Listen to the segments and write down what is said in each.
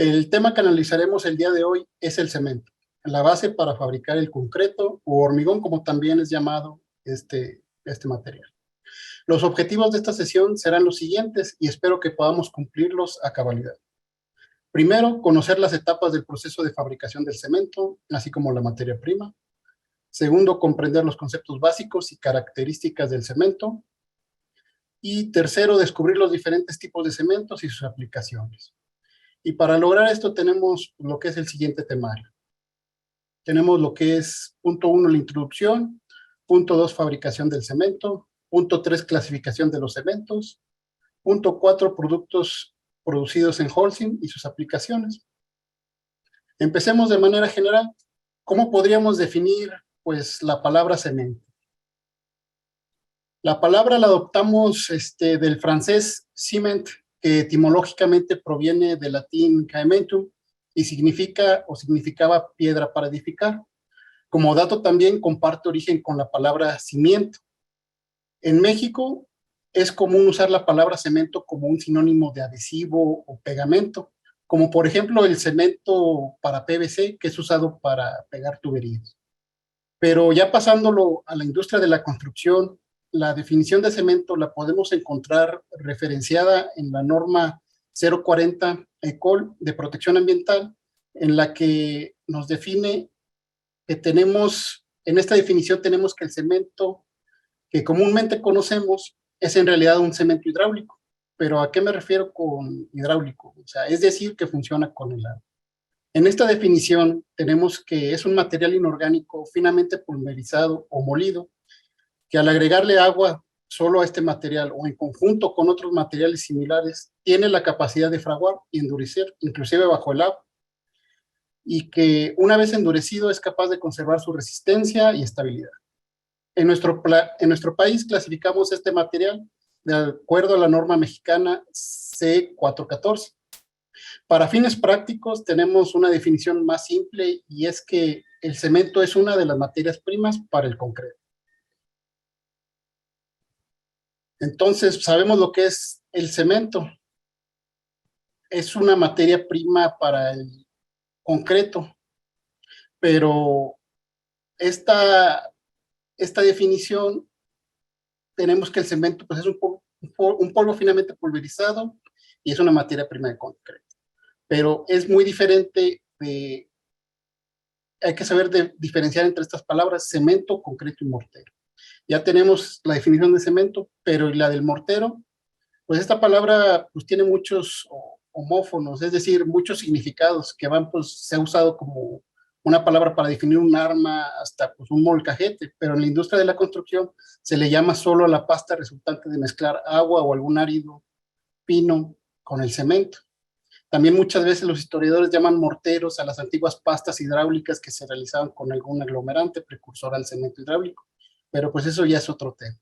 El tema que analizaremos el día de hoy es el cemento, la base para fabricar el concreto o hormigón, como también es llamado este material. Los objetivos de esta sesión serán los siguientes y espero que podamos cumplirlos a cabalidad. Primero, conocer las etapas del proceso de fabricación del cemento, así como la materia prima. Segundo, comprender los conceptos básicos y características del cemento. Y tercero, descubrir los diferentes tipos de cementos y sus aplicaciones. Y para lograr esto tenemos lo que es el siguiente temario. Tenemos lo que es punto 1, la introducción, punto 2, fabricación del cemento, punto 3, clasificación de los cementos, punto 4, productos producidos en Holcim y sus aplicaciones. Empecemos de manera general. ¿Cómo podríamos definir, pues, la palabra cemento? La palabra la adoptamos del francés ciment, que etimológicamente proviene del latín caementum y significa o significaba piedra para edificar. Como dato también comparte origen con la palabra cimiento. En México es común usar la palabra cemento como un sinónimo de adhesivo o pegamento, como por ejemplo el cemento para PVC, que es usado para pegar tuberías. Pero ya pasándolo a la industria de la construcción, la definición de cemento la podemos encontrar referenciada en la norma 040 ECOL de protección ambiental, en la que nos define que tenemos, en esta definición tenemos que el cemento que comúnmente conocemos es en realidad un cemento hidráulico. Pero ¿a qué me refiero con hidráulico? O sea, es decir, que funciona con el agua. En esta definición tenemos que es un material inorgánico finamente pulverizado o molido, que al agregarle agua solo a este material o en conjunto con otros materiales similares, tiene la capacidad de fraguar y endurecer, inclusive bajo el agua, y que una vez endurecido es capaz de conservar su resistencia y estabilidad. En nuestro país clasificamos este material de acuerdo a la norma mexicana C414. Para fines prácticos tenemos una definición más simple y es que el cemento es una de las materias primas para el concreto. Entonces, sabemos lo que es el cemento. Es una materia prima para el concreto, pero esta definición tenemos que el cemento pues, es un polvo finamente pulverizado y es una materia prima de concreto. Pero es muy diferente hay que saber diferenciar entre estas palabras, cemento, concreto y mortero. Ya tenemos la definición de cemento, pero la del mortero, pues esta palabra pues tiene muchos homófonos, es decir, muchos significados que se ha usado como una palabra para definir un arma, hasta pues un molcajete, pero en la industria de la construcción se le llama solo a la pasta resultante de mezclar agua o algún árido pino con el cemento. También muchas veces los historiadores llaman morteros a las antiguas pastas hidráulicas que se realizaban con algún aglomerante precursor al cemento hidráulico, pero pues eso ya es otro tema.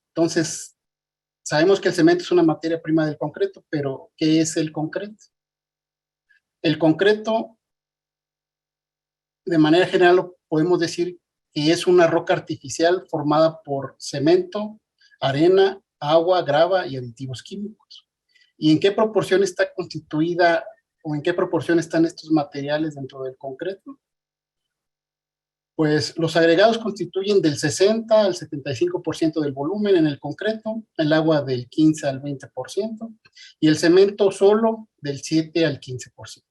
Entonces, sabemos que el cemento es una materia prima del concreto, pero ¿qué es el concreto? El concreto, de manera general, podemos decir que es una roca artificial formada por cemento, arena, agua, grava y aditivos químicos. ¿Y en qué proporción está constituida o en qué proporción están estos materiales dentro del concreto? Pues los agregados constituyen del 60 al 75% del volumen en el concreto, el agua del 15 al 20% y el cemento solo del 7 al 15%.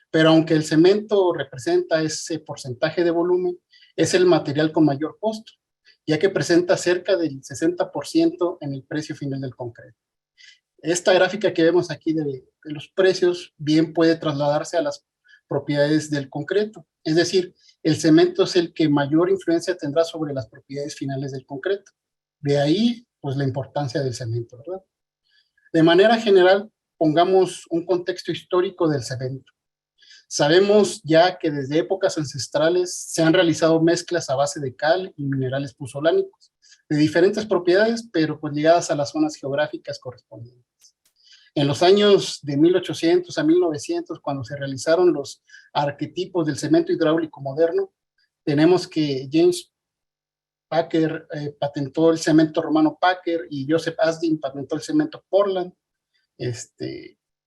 Pero aunque el cemento representa ese porcentaje de volumen, es el material con mayor costo, ya que presenta cerca del 60% en el precio final del concreto. Esta gráfica que vemos aquí de los precios bien puede trasladarse a las propiedades del concreto. Es decir, el cemento es el que mayor influencia tendrá sobre las propiedades finales del concreto. De ahí, pues, la importancia del cemento, ¿verdad? De manera general, pongamos un contexto histórico del cemento. Sabemos ya que desde épocas ancestrales se han realizado mezclas a base de cal y minerales puzolánicos, de diferentes propiedades, pero pues ligadas a las zonas geográficas correspondientes. En los años de 1800 a 1900, cuando se realizaron los arquetipos del cemento hidráulico moderno, tenemos que James Packer patentó el cemento romano Packer y Joseph Asdin patentó el cemento Portland.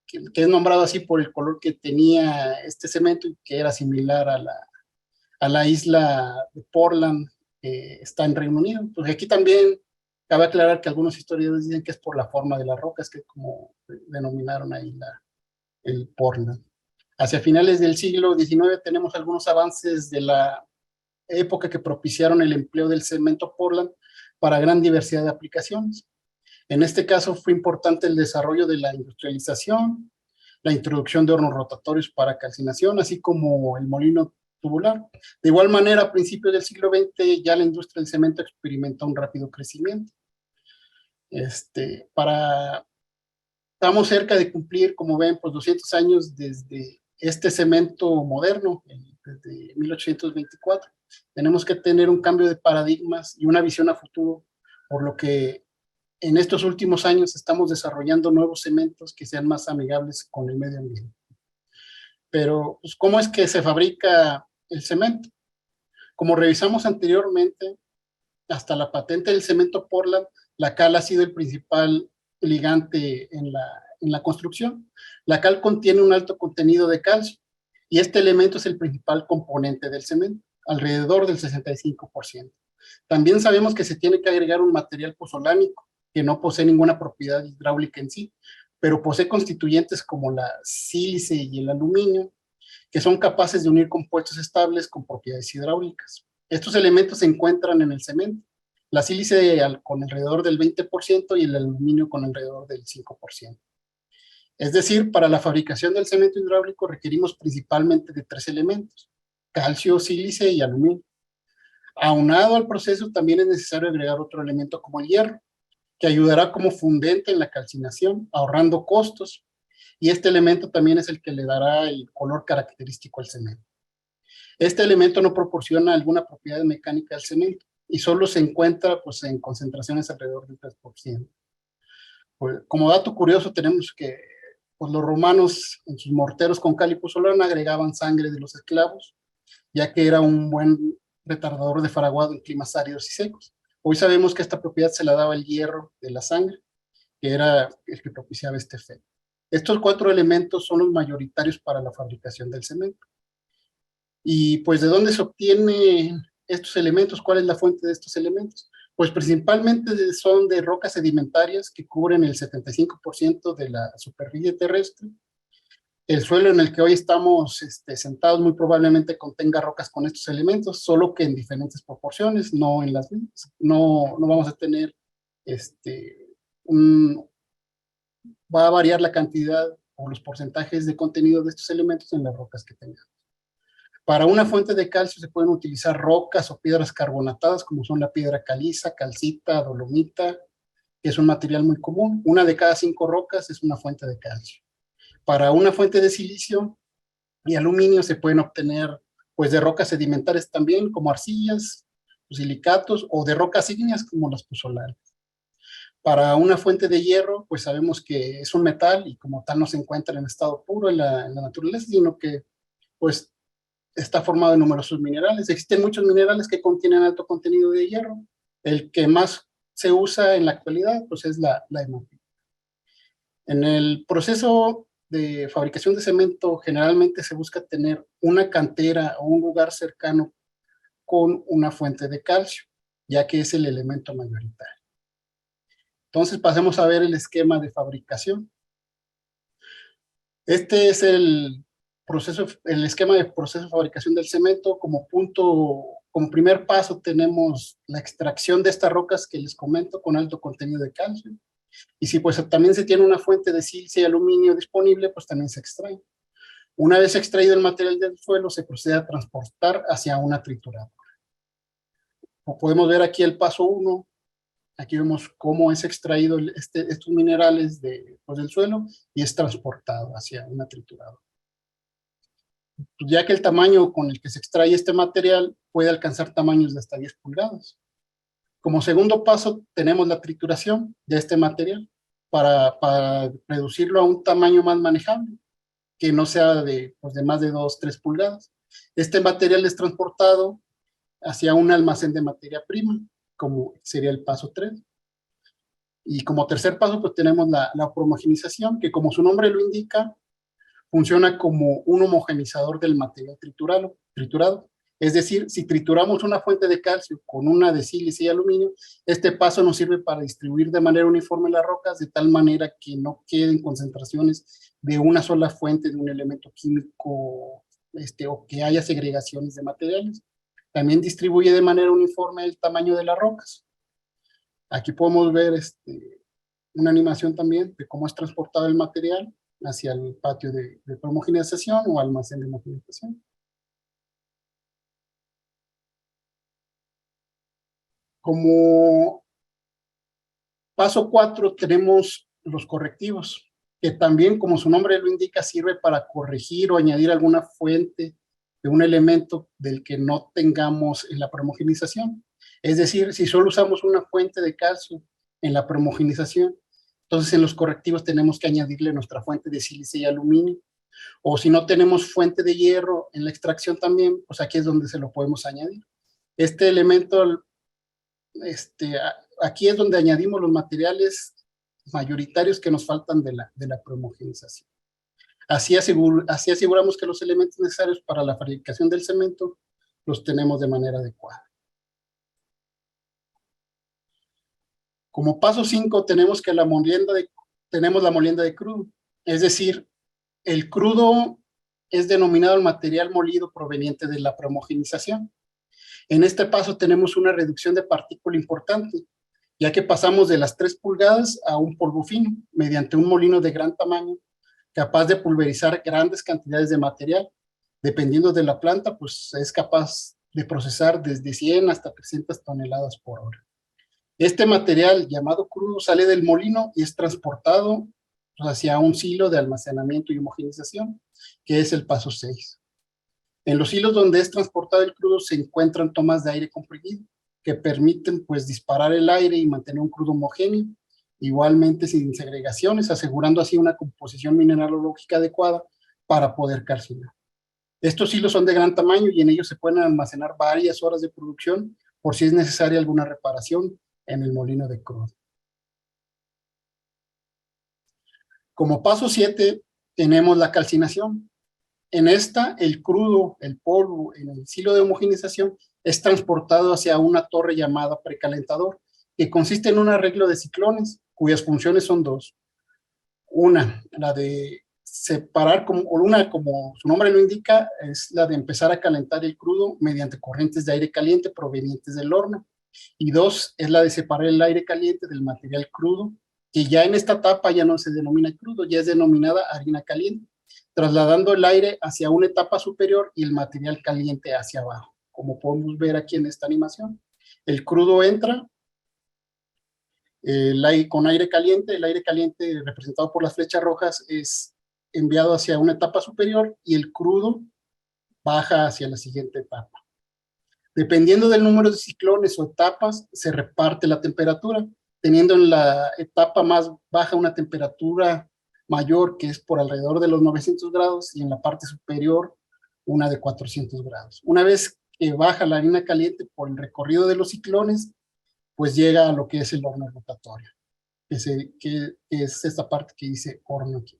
que es nombrado así por el color que tenía este cemento y que era similar a la isla de Portland, que está en Reino Unido. Pues aquí también cabe aclarar que algunos historiadores dicen que es por la forma de las rocas, que como denominaron ahí el Portland. Hacia finales del siglo XIX tenemos algunos avances de la época que propiciaron el empleo del cemento Portland para gran diversidad de aplicaciones. En este caso fue importante el desarrollo de la industrialización, la introducción de hornos rotatorios para calcinación, así como el molino tubular. De igual manera, a principios del siglo XX ya la industria del cemento experimentó un rápido crecimiento. Estamos cerca de cumplir, como ven, pues 200 años desde este cemento moderno, desde 1824. Tenemos que tener un cambio de paradigmas y una visión a futuro, por lo que en estos últimos años estamos desarrollando nuevos cementos que sean más amigables con el medio ambiente. Pero, pues, ¿cómo es que se fabrica el cemento? Como revisamos anteriormente, hasta la patente del cemento Portland, la cal ha sido el principal ligante en la construcción. La cal contiene un alto contenido de calcio y este elemento es el principal componente del cemento, alrededor del 65%. También sabemos que se tiene que agregar un material pozolánico que no posee ninguna propiedad hidráulica en sí, pero posee constituyentes como la sílice y el aluminio, que son capaces de unir compuestos estables con propiedades hidráulicas. Estos elementos se encuentran en el cemento, la sílice con alrededor del 20% y el aluminio con alrededor del 5%. Es decir, para la fabricación del cemento hidráulico requerimos principalmente de 3 elementos: calcio, sílice y aluminio. Aunado al proceso, también es necesario agregar otro elemento como el hierro, que ayudará como fundente en la calcinación, ahorrando costos, y este elemento también es el que le dará el color característico al cemento. Este elemento no proporciona alguna propiedad mecánica al cemento y solo se encuentra, pues, en concentraciones alrededor del 3%. Pues, como dato curioso, tenemos que, pues, los romanos en sus morteros con cal y pozolana agregaban sangre de los esclavos, ya que era un buen retardador de fraguado en climas áridos y secos. Hoy sabemos que esta propiedad se la daba el hierro de la sangre, que era el que propiciaba este efecto. Estos 4 elementos son los mayoritarios para la fabricación del cemento. Y pues, ¿de dónde se obtienen estos elementos? ¿Cuál es la fuente de estos elementos? Pues principalmente son de rocas sedimentarias que cubren el 75% de la superficie terrestre. El suelo en el que hoy estamos sentados muy probablemente contenga rocas con estos elementos, solo que en diferentes proporciones, no en las mismas. No vamos a tener, va a variar la cantidad o los porcentajes de contenido de estos elementos en las rocas que tengamos. Para una fuente de calcio se pueden utilizar rocas o piedras carbonatadas, como son la piedra caliza, calcita, dolomita, que es un material muy común. Una de cada 5 rocas es una fuente de calcio. Para una fuente de silicio y aluminio se pueden obtener, pues, de rocas sedimentarias también, como arcillas, silicatos, o de rocas ígneas como las pozolares. Para una fuente de hierro, pues sabemos que es un metal y como tal no se encuentra en estado puro en la naturaleza, sino que, pues, está formado de numerosos minerales. Existen muchos minerales que contienen alto contenido de hierro. El que más se usa en la actualidad, pues, es la hematita. En el proceso de fabricación de cemento, generalmente se busca tener una cantera o un lugar cercano con una fuente de calcio, ya que es el elemento mayoritario. Entonces, pasemos a ver el esquema de fabricación. Este es el esquema de proceso de fabricación del cemento. Como primer paso tenemos la extracción de estas rocas que les comento con alto contenido de calcio. Y si pues también se tiene una fuente de sílice y aluminio disponible, pues también se extrae. Una vez extraído el material del suelo, se procede a transportar hacia una trituradora. Como podemos ver aquí el paso 1, aquí vemos cómo es extraído estos minerales del suelo y es transportado hacia una trituradora. Ya que el tamaño con el que se extrae este material puede alcanzar tamaños de hasta 10 pulgadas. Como segundo paso tenemos la trituración de este material para reducirlo a un tamaño más manejable, que no sea de más de 2-3 pulgadas. Este material es transportado hacia un almacén de materia prima, como sería el paso 3. Y como tercer paso, pues tenemos la homogenización, que como su nombre lo indica, funciona como un homogenizador del material triturado. Es decir, si trituramos una fuente de calcio con una de sílice y aluminio, este paso nos sirve para distribuir de manera uniforme las rocas, de tal manera que no queden concentraciones de una sola fuente de un elemento químico, o que haya segregaciones de materiales. También distribuye de manera uniforme el tamaño de las rocas. Aquí podemos ver una animación también de cómo es transportado el material hacia el patio de homogenización o almacén de homogenización. Como paso 4 tenemos los correctivos, que también, como su nombre lo indica, sirve para corregir o añadir alguna fuente de un elemento del que no tengamos en la prehomogenización. Es decir, si solo usamos una fuente de calcio en la prehomogenización, entonces en los correctivos tenemos que añadirle nuestra fuente de sílice y aluminio. O si no tenemos fuente de hierro en la extracción también, pues aquí es donde se lo podemos añadir. Este elemento, aquí es donde añadimos los materiales mayoritarios que nos faltan de la prehomogenización. Así aseguramos que los elementos necesarios para la fabricación del cemento los tenemos de manera adecuada. Como paso 5 tenemos la molienda de crudo, es decir, el crudo es denominado el material molido proveniente de la prehomogenización. En este paso tenemos una reducción de partícula importante, ya que pasamos de las 3 pulgadas a un polvo fino, mediante un molino de gran tamaño, capaz de pulverizar grandes cantidades de material. Dependiendo de la planta, pues es capaz de procesar desde 100 hasta 300 toneladas por hora. Este material llamado crudo sale del molino y es transportado hacia un silo de almacenamiento y homogenización, que es el paso 6. En los hilos donde es transportado el crudo se encuentran tomas de aire comprimido que permiten pues disparar el aire y mantener un crudo homogéneo, igualmente sin segregaciones, asegurando así una composición mineralógica adecuada para poder calcinar. Estos hilos son de gran tamaño y en ellos se pueden almacenar varias horas de producción por si es necesaria alguna reparación en el molino de crudo. Como paso 7 tenemos la calcinación. En esta, el crudo, el polvo, en el silo de homogenización, es transportado hacia una torre llamada precalentador, que consiste en un arreglo de ciclones, cuyas funciones son dos. Una, la de separar, como su nombre lo indica, es la de empezar a calentar el crudo mediante corrientes de aire caliente provenientes del horno. Y dos, es la de separar el aire caliente del material crudo, que ya en esta etapa ya no se denomina crudo, ya es denominada harina caliente, trasladando el aire hacia una etapa superior y el material caliente hacia abajo, como podemos ver aquí en esta animación. El crudo entra con aire caliente, el aire caliente representado por las flechas rojas es enviado hacia una etapa superior y el crudo baja hacia la siguiente etapa. Dependiendo del número de ciclones o etapas, se reparte la temperatura, teniendo en la etapa más baja una temperatura mayor, que es por alrededor de los 900 grados, y en la parte superior una de 400 grados. Una vez que baja la harina caliente por el recorrido de los ciclones, pues llega a lo que es el horno rotatorio, que es esta parte que dice horno aquí.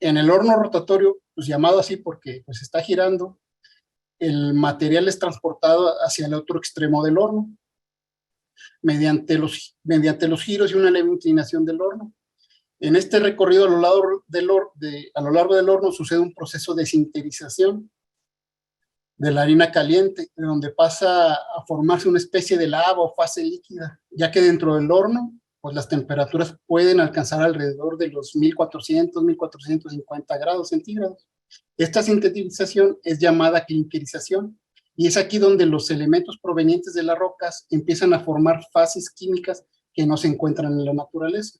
En el horno rotatorio, pues llamado así porque pues está girando, el material es transportado hacia el otro extremo del horno, mediante los giros y una leve inclinación del horno. En este recorrido a lo largo del horno sucede un proceso de sinterización de la harina caliente, donde pasa a formarse una especie de lava o fase líquida, ya que dentro del horno, pues las temperaturas pueden alcanzar alrededor de los 1400, 1450 grados centígrados. Esta sintetización es llamada clinkerización, y es aquí donde los elementos provenientes de las rocas empiezan a formar fases químicas que no se encuentran en la naturaleza.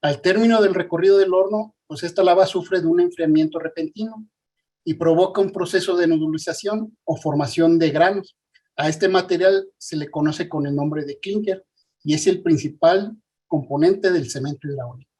Al término del recorrido del horno, pues esta lava sufre de un enfriamiento repentino y provoca un proceso de nodulización o formación de granos. A este material se le conoce con el nombre de clinker y es el principal componente del cemento hidráulico.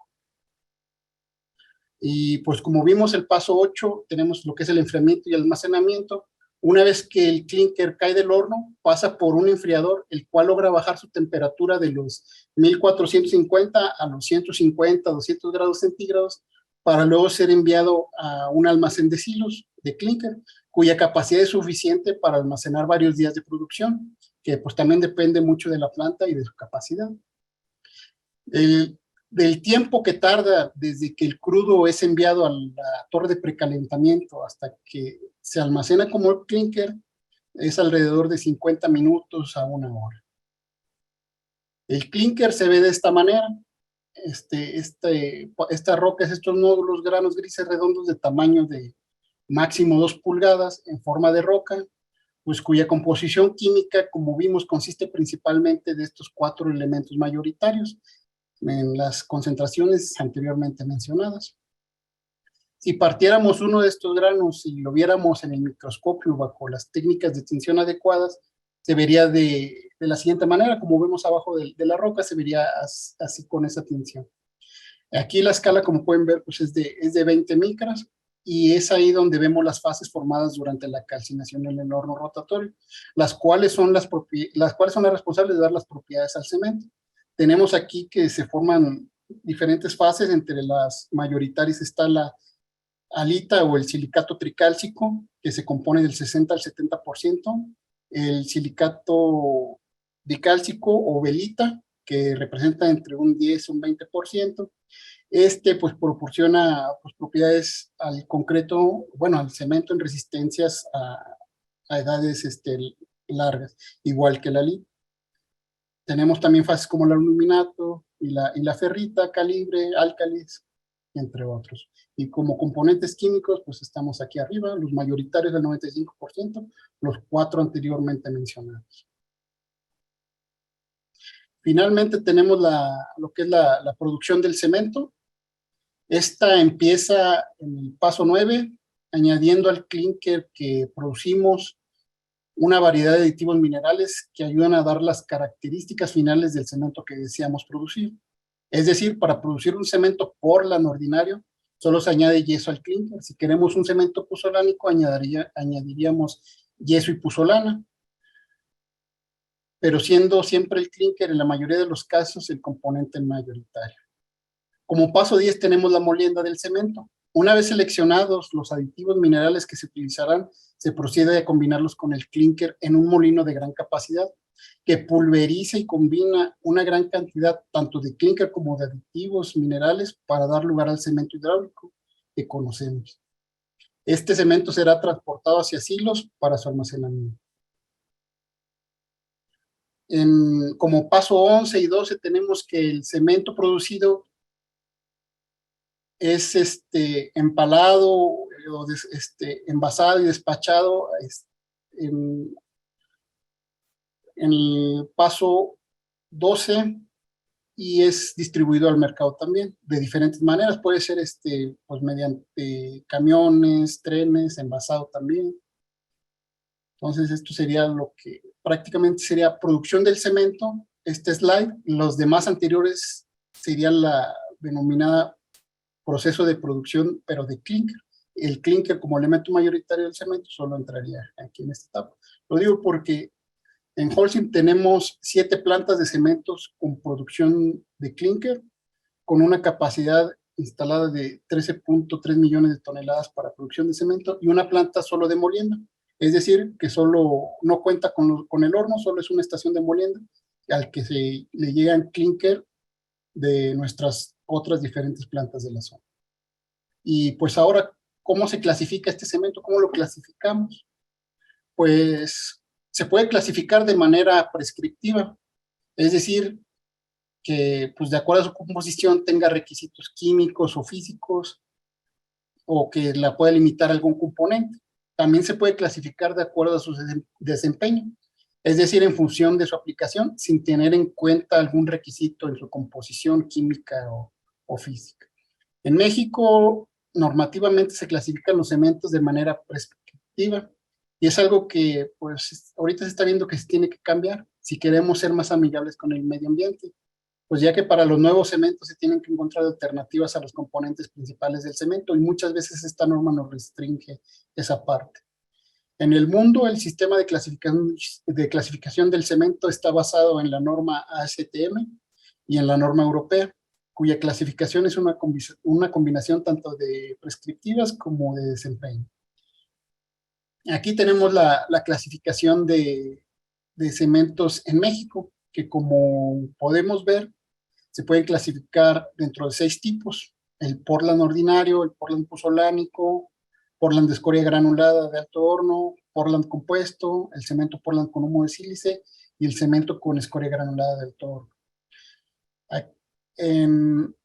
Y pues como vimos el paso 8, tenemos lo que es el enfriamiento y el almacenamiento. Una vez que el clinker cae del horno, pasa por un enfriador, el cual logra bajar su temperatura de los 1450 a los 150, 200 grados centígrados, para luego ser enviado a un almacén de silos de clinker, cuya capacidad es suficiente para almacenar varios días de producción, que pues también depende mucho de la planta y de su capacidad. Del tiempo que tarda desde que el crudo es enviado a la torre de precalentamiento hasta que se almacena como clinker, es alrededor de 50 minutos a 1 hora. El clinker se ve de esta manera. Esta roca es estos nódulos, granos grises redondos de tamaño de máximo 2 pulgadas en forma de roca, pues cuya composición química, como vimos, consiste principalmente de estos 4 elementos mayoritarios en las concentraciones anteriormente mencionadas. Si partiéramos uno de estos granos y lo viéramos en el microscopio bajo las técnicas de tinción adecuadas, se vería de la siguiente manera, como vemos abajo de la roca, se vería así con esa tinción. Aquí la escala, como pueden ver, pues es de 20 micras, y es ahí donde vemos las fases formadas durante la calcinación en el horno rotatorio, las cuales son las responsables de dar las propiedades al cemento. Tenemos aquí que se forman diferentes fases. Entre las mayoritarias está la halita o el silicato tricálcico, que se compone del 60 al 70%, el silicato dicálcico o velita, que representa entre un 10 y un 20%. Pues proporciona pues, propiedades al concreto, bueno, al cemento en resistencias a edades largas, igual que la halita. Tenemos también fases como el aluminato y la ferrita, calibre, álcalis, entre otros. Y como componentes químicos, pues estamos aquí arriba, los mayoritarios del 95%, los 4 anteriormente mencionados. Finalmente tenemos lo que es la producción del cemento. Esta empieza en el paso 9, añadiendo al clinker que producimos una variedad de aditivos minerales que ayudan a dar las características finales del cemento que deseamos producir. Es decir, para producir un cemento Portland ordinario, solo se añade yeso al clinker. Si queremos un cemento puzolánico, añadiríamos yeso y puzolana, pero siendo siempre el clinker en la mayoría de los casos el componente mayoritario. Como paso 10 tenemos la molienda del cemento. Una vez seleccionados los aditivos minerales que se utilizarán, se procede a combinarlos con el clinker en un molino de gran capacidad, que pulveriza y combina una gran cantidad tanto de clinker como de aditivos minerales para dar lugar al cemento hidráulico que conocemos. Este cemento será transportado hacia silos para su almacenamiento. Como paso 11 y 12 tenemos que el cemento producido es empalado, envasado y despachado en el paso 12, y es distribuido al mercado también de diferentes maneras. Puede ser pues mediante camiones, trenes, envasado también. Entonces esto sería lo que prácticamente sería producción del cemento, este slide. Los demás anteriores serían la denominada proceso de producción, pero de clinker. El clinker como elemento mayoritario del cemento solo entraría aquí en esta etapa. Lo digo porque en Holcim tenemos 7 plantas de cementos con producción de clinker, con una capacidad instalada de 13.3 millones de toneladas para producción de cemento, y una planta solo de molienda. Es decir, que solo no cuenta con el horno, solo es una estación de molienda al que le llegan clinker de nuestras otras diferentes plantas de la zona. Y pues ahora, ¿cómo se clasifica este cemento? ¿Cómo lo clasificamos? Pues se puede clasificar de manera prescriptiva, es decir, que pues de acuerdo a su composición tenga requisitos químicos o físicos, o que la pueda limitar algún componente. También se puede clasificar de acuerdo a su desempeño, es decir, en función de su aplicación, sin tener en cuenta algún requisito en su composición química o física. En México, normativamente se clasifican los cementos de manera prescriptiva, y es algo que pues ahorita se está viendo que se tiene que cambiar si queremos ser más amigables con el medio ambiente, pues ya que para los nuevos cementos se tienen que encontrar alternativas a los componentes principales del cemento, y muchas veces esta norma nos restringe esa parte. En el mundo, el sistema de clasificación del cemento está basado en la norma ASTM y en la norma europea, cuya clasificación es una combinación tanto de prescriptivas como de desempeño. Aquí tenemos la clasificación de cementos en México, que como podemos ver, se pueden clasificar dentro de 6 tipos: el Portland ordinario, el Portland pozolánico, Portland de escoria granulada de alto horno, Portland compuesto, el cemento Portland con humo de sílice y el cemento con escoria granulada de alto horno. En,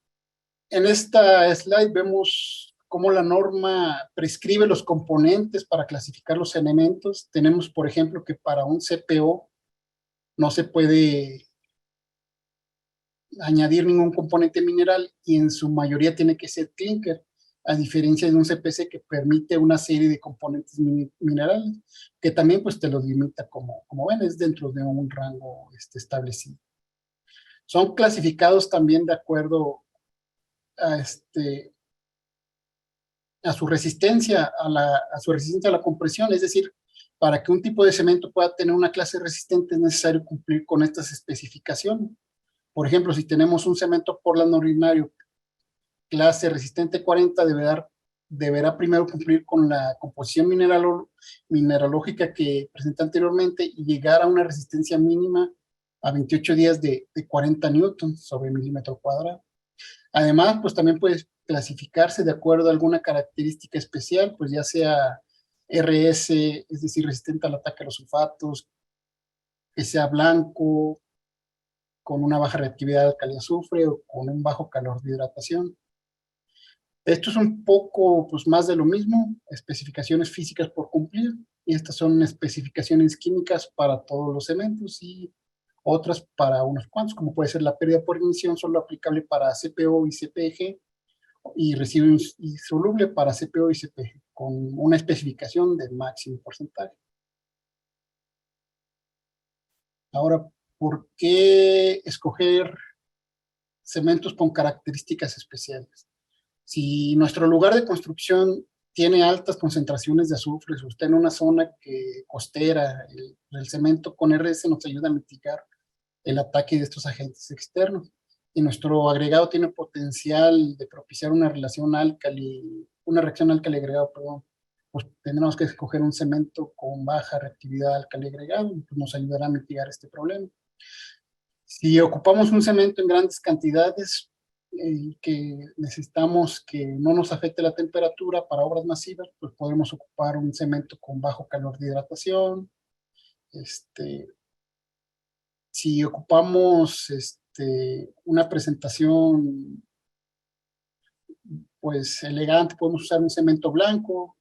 en esta slide vemos cómo la norma prescribe los componentes para clasificar los elementos. Tenemos, por ejemplo, que para un CPO no se puede añadir ningún componente mineral y en su mayoría tiene que ser clinker, a diferencia de un CPC que permite una serie de componentes minerales, que también pues te los limita, como ven, es dentro de un rango establecido. Son clasificados también de acuerdo a, a su resistencia a su resistencia a la compresión, es decir, para que un tipo de cemento pueda tener una clase resistente es necesario cumplir con estas especificaciones. Por ejemplo, si tenemos un cemento Portland ordinario clase resistente 40, deberá primero cumplir con la composición mineralógica que presenté anteriormente y llegar a una resistencia mínima a 28 días de 40 newtons sobre milímetro cuadrado. Además, pues también puede clasificarse de acuerdo a alguna característica especial, pues ya sea RS, es decir, resistente al ataque a los sulfatos, que sea blanco, con una baja reactividad al cali-azufre o con un bajo calor de hidratación. Esto es un poco pues, más de lo mismo, especificaciones físicas por cumplir, y estas son especificaciones químicas para todos los cementos y otras para unos cuantos, como puede ser la pérdida por ignición, solo aplicable para CPO y CPG, y residuo insoluble para CPO y CPG, con una especificación del máximo porcentaje. Ahora, ¿por qué escoger cementos con características especiales? Si nuestro lugar de construcción tiene altas concentraciones de azufre, o está en una zona costera, el cemento con RS nos ayuda a mitigar el ataque de estos agentes externos. Y nuestro agregado tiene potencial de propiciar una reacción álcali-agregado, perdón, pues tendremos que escoger un cemento con baja reactividad álcali-agregado, pues nos ayudará a mitigar este problema. Si ocupamos un cemento en grandes cantidades y que necesitamos que no nos afecte la temperatura para obras masivas, pues podemos ocupar un cemento con bajo calor de hidratación. Si ocupamos una presentación pues elegante, podemos usar un cemento blanco.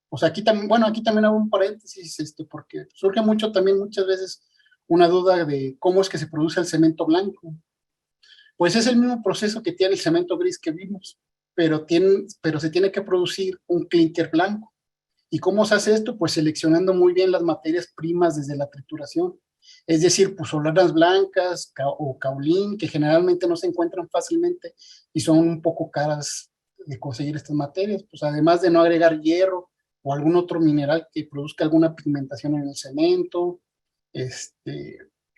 O sea, aquí también, bueno, aquí también hago un paréntesis, porque surge muchas veces una duda de cómo es que se produce el cemento blanco. Pues es el mismo proceso que tiene el cemento gris que vimos, pero se tiene que producir un clinker blanco. ¿Y cómo se hace esto? Pues seleccionando muy bien las materias primas desde la trituración. Es decir, pozolanas blancas o caolín, que generalmente no se encuentran fácilmente y son un poco caras de conseguir estas materias. Pues además de no agregar hierro o algún otro mineral que produzca alguna pigmentación en el cemento,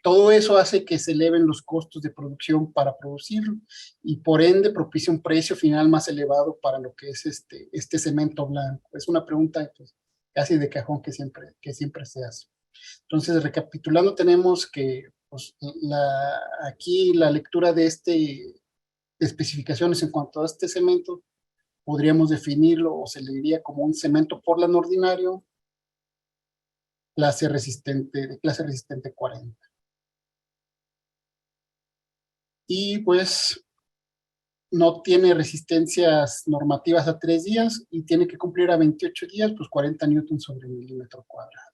todo eso hace que se eleven los costos de producción para producirlo y por ende propicia un precio final más elevado para lo que es este cemento blanco. Es una pregunta pues, casi de cajón que siempre se hace. Entonces, recapitulando, tenemos que pues, aquí la lectura de especificaciones en cuanto a este cemento, podríamos definirlo o se le diría como un cemento Portland ordinario, de clase resistente 40. Y pues no tiene resistencias normativas a 3 días y tiene que cumplir a 28 días, pues 40 newtons sobre milímetro cuadrado.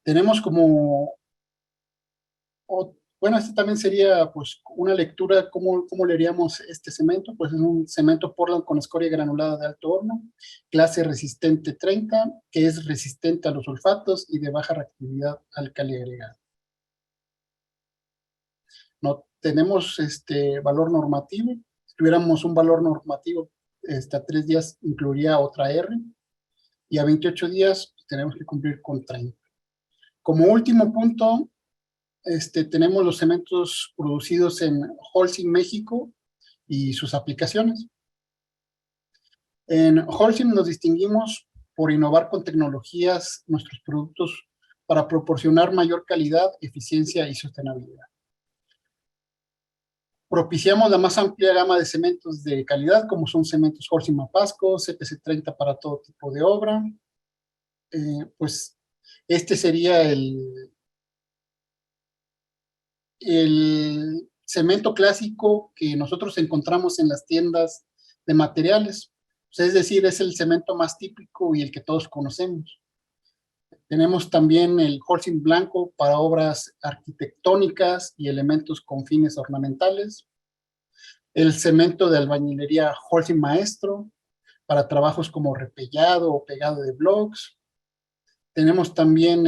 Tenemos bueno, este también sería pues una lectura, ¿cómo leeríamos este cemento? Pues es un cemento Portland con escoria granulada de alto horno, clase resistente 30, que es resistente a los sulfatos y de baja reactividad álcali agregada. No tenemos valor normativo. Si tuviéramos un valor normativo, a 3 días incluiría otra R, y a 28 días tenemos que cumplir con 30. Como último punto, tenemos los cementos producidos en Holcim, México, y sus aplicaciones. En Holcim nos distinguimos por innovar con tecnologías nuestros productos para proporcionar mayor calidad, eficiencia y sostenibilidad. Propiciamos la más amplia gama de cementos de calidad, como son cementos Holcim Mapasco, CPC30 para todo tipo de obra. Pues este sería el cemento clásico que nosotros encontramos en las tiendas de materiales. Pues es decir, es el cemento más típico y el que todos conocemos. Tenemos también el Holcim blanco para obras arquitectónicas y elementos con fines ornamentales. El cemento de albañilería Holcim Maestro para trabajos como repellado o pegado de blocks. Tenemos también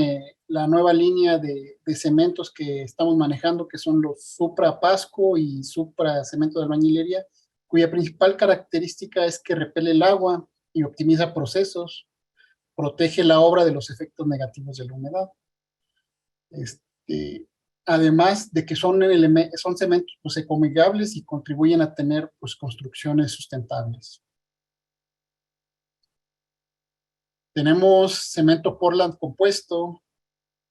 la nueva línea de cementos que estamos manejando, que son los Supra Pasco y Supra Cemento de Albañilería, cuya principal característica es que repele el agua y optimiza procesos, protege la obra de los efectos negativos de la humedad. Además de que son cementos pues, ecoamigables y contribuyen a tener pues, construcciones sustentables. Tenemos cemento Portland compuesto,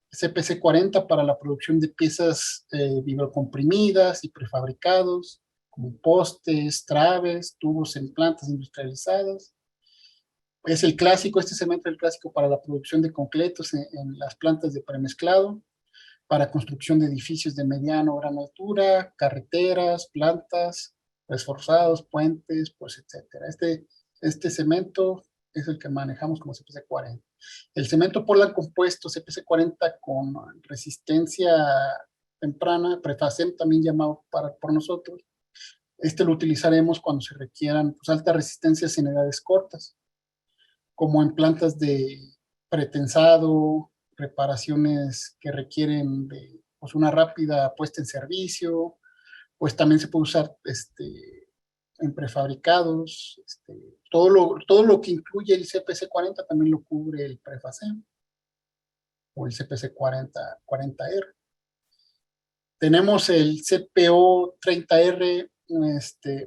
CPC40 para la producción de piezas vibrocomprimidas y prefabricados, como postes, traves, tubos en plantas industrializadas. Es el clásico, este cemento es el clásico para la producción de concretos en las plantas de premezclado, para construcción de edificios de mediana o gran altura, carreteras, plantas, reforzados, puentes, pues etcétera. Este cemento es el que manejamos como CPC40. El cemento Portland compuesto CPC40 con resistencia temprana, Prefacem también llamado por nosotros, lo utilizaremos cuando se requieran pues, altas resistencias en edades cortas, como en plantas de pretensado, reparaciones que requieren de pues, una rápida puesta en servicio, pues también se puede usar en prefabricados, todo lo que incluye el CPC40 también lo cubre el Prefacem o el CPC40R. Tenemos el CPO30R,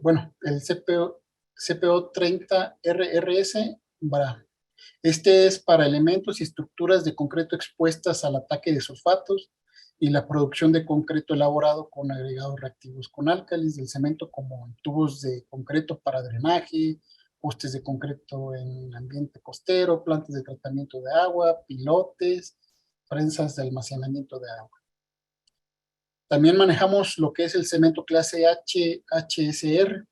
bueno, el CPO30RRS, este es para elementos y estructuras de concreto expuestas al ataque de sulfatos y la producción de concreto elaborado con agregados reactivos con álcalis del cemento, como tubos de concreto para drenaje, postes de concreto en ambiente costero, plantas de tratamiento de agua, pilotes, prensas de almacenamiento de agua. También manejamos lo que es el cemento clase H, HSR.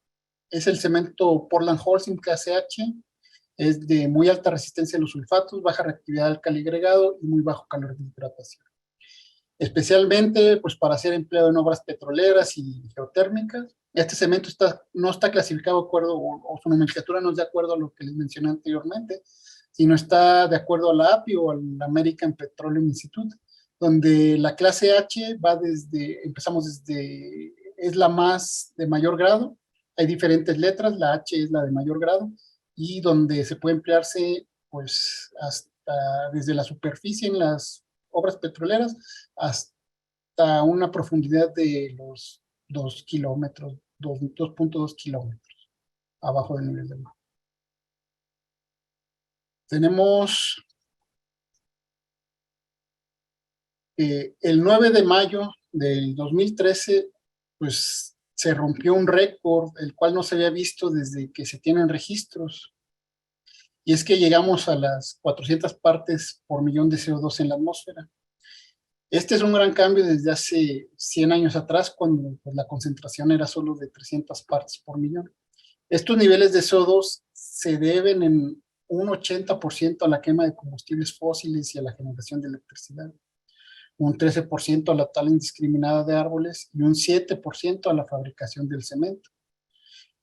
Es el cemento Portland Holcim clase H. Es de muy alta resistencia a los sulfatos, baja reactividad álcali agregado y muy bajo calor de hidratación. Especialmente pues, para ser empleado en obras petroleras y geotérmicas. Este cemento no está clasificado de acuerdo, o su nomenclatura no es de acuerdo a lo que les mencioné anteriormente, sino está de acuerdo a la API o al American Petroleum Institute, donde la clase H es la más de mayor grado. Hay diferentes letras, la H es la de mayor grado, y donde se puede emplearse pues hasta desde la superficie en las obras petroleras hasta una profundidad de los 2 kilómetros, 2.2 kilómetros abajo del nivel del mar. Tenemos el 9 de mayo del 2013, pues se rompió un récord, el cual no se había visto desde que se tienen registros. Y es que llegamos a las 400 partes por millón de CO2 en la atmósfera. Este es un gran cambio desde hace 100 años atrás, cuando pues, la concentración era solo de 300 partes por millón. Estos niveles de CO2 se deben en un 80% a la quema de combustibles fósiles y a la generación de electricidad, un 13% a la tala indiscriminada de árboles y un 7% a la fabricación del cemento.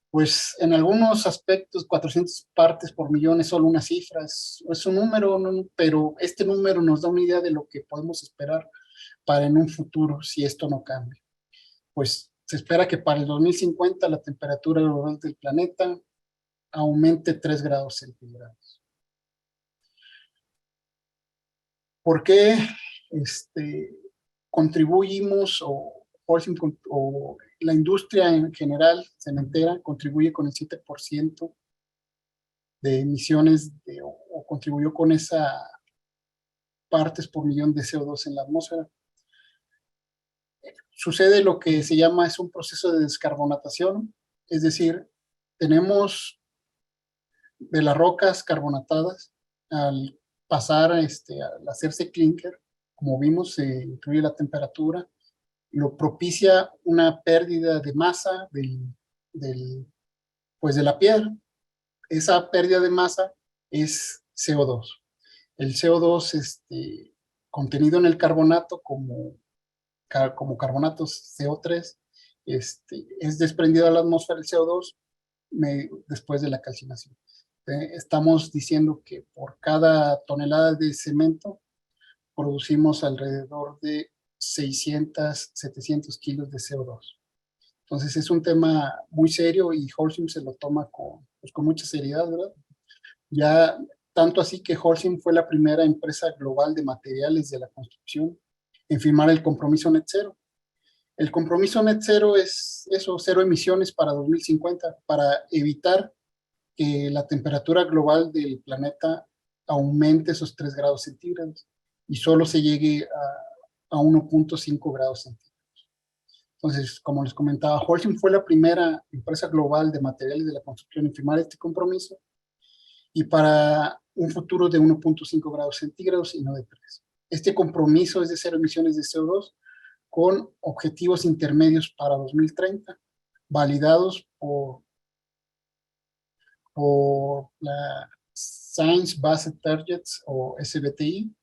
Pues en algunos aspectos 400 partes por millón es solo una cifra, es un número, pero este número nos da una idea de lo que podemos esperar para en un futuro si esto no cambia. Pues se espera que para el 2050 la temperatura global del planeta aumente 3 grados centígrados. ¿Por qué contribuimos o la industria en general cementera contribuye con el 7% de emisiones o contribuyó con esa partes por millón de CO2 en la atmósfera? Sucede lo que se llama, es un proceso de descarbonatación, es decir, tenemos de las rocas carbonatadas, al pasar, al hacerse clinker, como vimos, se incluye la temperatura, lo propicia una pérdida de masa pues de la piedra. Esa pérdida de masa es CO2. El CO2 contenido en el carbonato como carbonatos CO3, es desprendido a la atmósfera el CO2 después de la calcinación. Estamos diciendo que por cada tonelada de cemento producimos alrededor de 600, 700 kilos de CO2. Entonces es un tema muy serio y Holcim se lo toma pues con mucha seriedad, ¿verdad? Ya tanto así que Holcim fue la primera empresa global de materiales de la construcción en firmar el compromiso net cero. El compromiso net cero es eso, cero emisiones para 2050, para evitar que la temperatura global del planeta aumente esos 3 grados centígrados y solo se llegue a 1.5 grados centígrados. Entonces, como les comentaba, Holcim fue la primera empresa global de materiales de la construcción en firmar este compromiso y para un futuro de 1.5 grados centígrados y no de 3. Este compromiso es de cero emisiones de CO2 con objetivos intermedios para 2030, validados por la Science Based Targets o SBTI.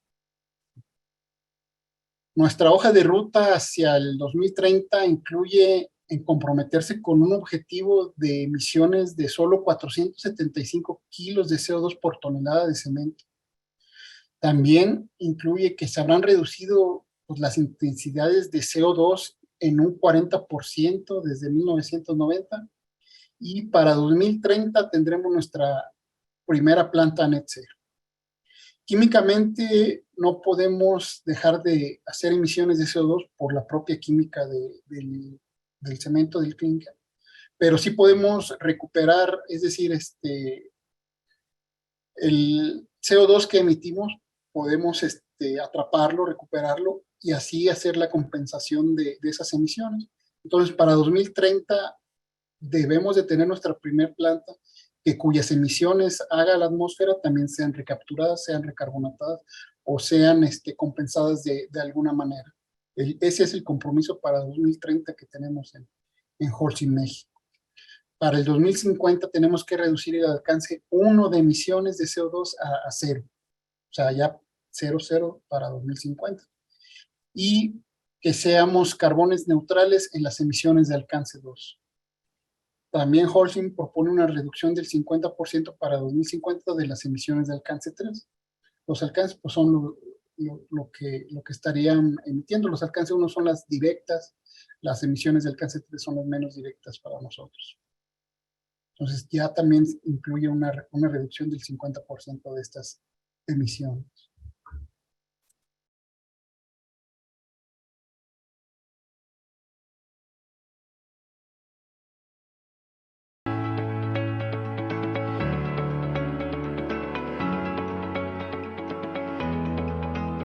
Nuestra hoja de ruta hacia el 2030 incluye en comprometerse con un objetivo de emisiones de solo 475 kilos de CO2 por tonelada de cemento. También incluye que se habrán reducido pues, las intensidades de CO2 en un 40% desde 1990 y para 2030 tendremos nuestra primera planta net cero. Químicamente no podemos dejar de hacer emisiones de CO2 por la propia química del cemento, del clinker, pero sí podemos recuperar, es decir, el CO2 que emitimos, podemos atraparlo, recuperarlo y así hacer la compensación de esas emisiones. Entonces, para 2030 debemos de tener nuestra primer planta cuyas emisiones haga la atmósfera también sean recapturadas, sean recarbonatadas o sean compensadas de alguna manera. Ese es el compromiso para 2030 que tenemos en Holcim, México. Para el 2050 tenemos que reducir el alcance 1 de emisiones de CO2 a 0. O sea, ya 0 para 2050. Y que seamos carbones neutrales en las emisiones de alcance 2. También Holcim propone una reducción del 50% para 2050 de las emisiones de alcance 3. Los alcances pues, son lo que estarían emitiendo. Los alcances 1 son las directas, las emisiones de alcance 3 son las menos directas para nosotros. Entonces ya también incluye una reducción del 50% de estas emisiones.